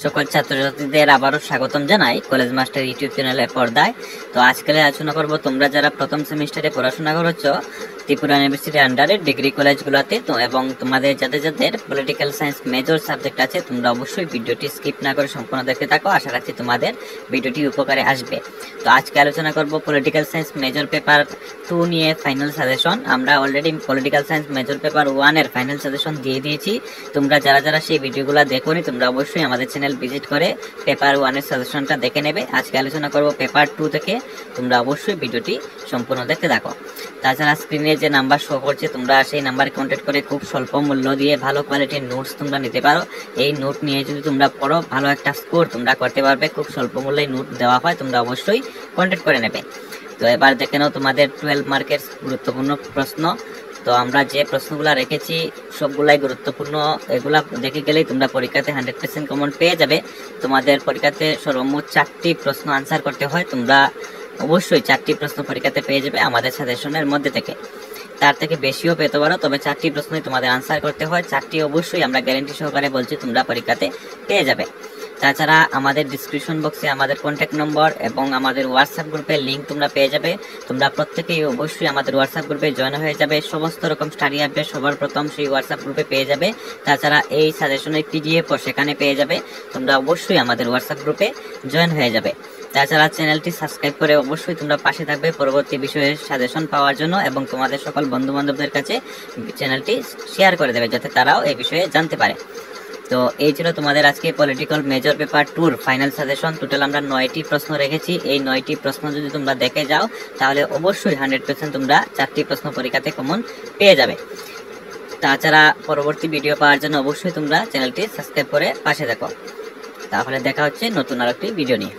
সকল ছাত্রছাত্রীদের আবারও স্বাগতম জানাই কলেজ মাস্টার ইউটিউব চ্যানেলের পর্দায়। তো আজকে আলোচনা করব তোমরা যারা প্রথম সেমিস্টারে পড়াশোনা করছ ত্রিপুরা ইউনিভার্সিটির আন্ডারে ডিগ্রি কলেজগুলোতে, তো এবং তোমাদের যাদের যাদের পলিটিক্যাল সায়েন্স মেজর সাবজেক্ট আছে তোমরা অবশ্যই ভিডিওটি স্কিপ না করে সম্পূর্ণ দেখতে থাকো। আশা রাখছি তোমাদের ভিডিওটি উপকারে আসবে। তো আজকে আলোচনা করব পলিটিক্যাল সায়েন্স মেজর পেপার 2 নিয়ে ফাইনাল সাজেশন। আমরা already political science major paper 1 এর ফাইনাল সাজেশন দিয়ে দিয়েছি। তোমরা যারা যারা সেই ভিডিওগুলো দেখোনি তোমরা অবশ্যই আমাদের চ্যানেল ভিজিট করে পেপার 1 এর সাজেশনটা দেখে নেবে। আজকে আলোচনা করব পেপার 2 থেকে, তোমরা অবশ্যই ভিডিওটি সম্পূর্ণ দেখতে থাকো। তাছাড়া স্ক্রিনে যে নাম্বার শো করছে তোমরা সেই নাম্বারে কন্ট্যাক্ট করে খুব স্বল্প মূল্য দিয়ে ভালো কোয়ালিটির নোটস তোমরা নিতে পারো। এই নোট নিয়ে যদি তোমরা পড়ো ভালো একটা স্কোর তোমরা করতে পারবে। খুব স্বল্প মূল্যে নোট দেওয়া হয়, তোমরা অবশ্যই কন্ট্যাক্ট করে নেবে। তো এবার দেখে নাও তোমাদের 12 মার্কের গুরুত্বপূর্ণ প্রশ্ন। তো আমরা যে প্রশ্নগুলো রেখেছি সবগুলাই গুরুত্বপূর্ণ, এগুলা দেখে গেলেই তোমরা পরীক্ষাতে 100% কমন পেয়ে যাবে। তোমাদের পরীক্ষাতে সর্বমোট 4টি প্রশ্ন আনসার করতে হয়, তোমরা অবশ্যই 4টি প্রশ্ন পরীক্ষাতে পেয়ে যাবে আমাদের সাজেশনের মধ্যে থেকে। তার থেকে বেশিও পেতে পারো, তবে 4টি প্রশ্নই তোমাদের আনসার করতে হয়। 4টি অবশ্যই আমরা গ্যারেন্টি সহকারে বলছি তোমরা পরীক্ষাতে পেয়ে যাবে। তাছাড়া আমাদের ডিসক্রিপশন বক্সে আমাদের কন্ট্যাক্ট নম্বর এবং আমাদের হোয়াটসঅ্যাপ গ্রুপের লিঙ্ক তোমরা পেয়ে যাবে। তোমরা প্রত্যেকেই অবশ্যই আমাদের হোয়াটসঅ্যাপ গ্রুপে জয়েন হয়ে যাবে। সমস্ত রকম স্টাডি আপডেট সবার প্রথম সেই হোয়াটসঅ্যাপ গ্রুপে পেয়ে যাবে। তাছাড়া এই সাজেশনের পিডিএফও সেখানে পেয়ে যাবে। তোমরা অবশ্যই আমাদের হোয়াটসঅ্যাপ গ্রুপে জয়েন হয়ে যাবে। তাছাড়া চ্যানেলটি সাবস্ক্রাইব করে অবশ্যই তোমরা পাশে থাকবে পরবর্তী বিষয়ের সাজেশন পাওয়ার জন্য, এবং তোমাদের সকল বন্ধু বান্ধবদের কাছে চ্যানেলটি শেয়ার করে দেবে যাতে তারাও এই বিষয়ে জানতে পারে। তো এই ছিল তোমাদের আজকে political major paper 2 final suggestion. Total আমরা 9টি প্রশ্ন রেখেছি। এই 9টি প্রশ্ন যদি তোমরা দেখে যাও তাহলে অবশ্যই 100% তোমরা 4টি প্রশ্ন পরীক্ষাতে কমন পেয়ে যাবে। তাছাড়া পরবর্তী ভিডিও পাওয়ার জন্য অবশ্যই তোমরা চ্যানেলটি সাবস্ক্রাইব করে পাশে থাকো। তাহলে দেখা হচ্ছে নতুন আরেকটি ভিডিও নিয়ে।